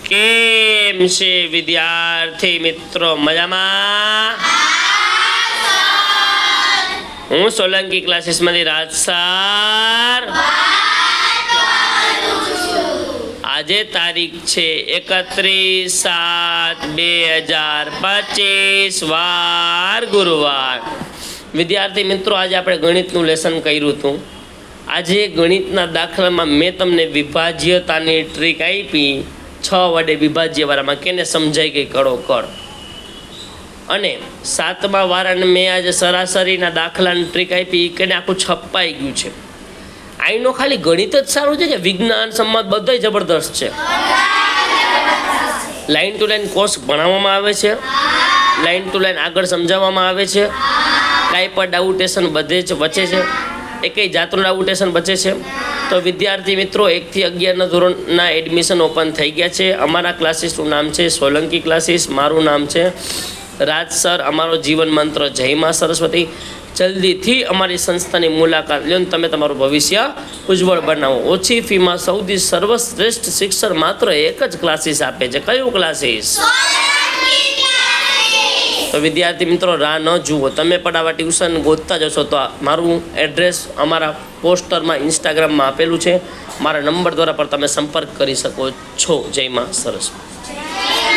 કેમ છે વિદ્યાર્થી મિત્રો? મજામાં? હું સોલંકી ક્લાસીસમાંથી રાજ સર. આજે તારીખ છે 31/7/2025 વાર ગુરુવાર. વિદ્યાર્થી મિત્રો, આજે આપણે ગણિતનું લેસન કર્યું હતું. આજે ગણિતના દાખલામાં મેં તમને વિભાજ્યતાની ટ્રીક આપી. 6 વડે વિભાજ્યવાળામાં કેને સમજાઈ ગઈ કડોકડ. અને 7મા વાળાને મેં આજે સરાસરીના દાખલાની ટ્રીક આપી કેને આખું છપાઈ ગયું છે. આઈનો ખાલી ગણિત જ સારું છે કે વિજ્ઞાન સમાજ બધાય જબરદસ્ત છે. લાઈન ટુ લાઈન કોર્સ ભણાવવામાં આવે છે, લાઈન ટુ લાઈન આગળ સમજાવવામાં આવે છે. કાંઈ પણ ડાઉટેશન બધે જ બચે છે, એકેય જાતનું ડાઉટેશન બચે છે. તો વિદ્યાર્થી મિત્રો, 1 થી 11ના ધોરણના એડમિશન ઓપન થઈ ગયા છે. અમારા ક્લાસીસનું નામ છે સોલંકી ક્લાસીસ. મારું નામ છે રાજ સર. અમારો જીવન મંત્ર જય માં સરસ્વતી. જલ્દીથી અમારી સંસ્થાની મુલાકાત લો ને તમે તમારું ભવિષ્ય ઉજ્જવળ બનાવો. ઓછી ફીમાં સૌથી સર્વશ્રેષ્ઠ શિક્ષણ માત્ર એક જ ક્લાસીસ આપે છે. કયું ક્લાસીસ? તો વિદ્યાર્થી મિત્રો, રાહ ન જુઓ. તમે પણ આવા ટ્યુશન ગોતતા જશો તો મારું એડ્રેસ અમારા પોસ્ટરમાં ઇન્સ્ટાગ્રામમાં આપેલું છે. મારા નંબર દ્વારા પણ તમે સંપર્ક કરી શકો છો. જય માં સરસ્વતી.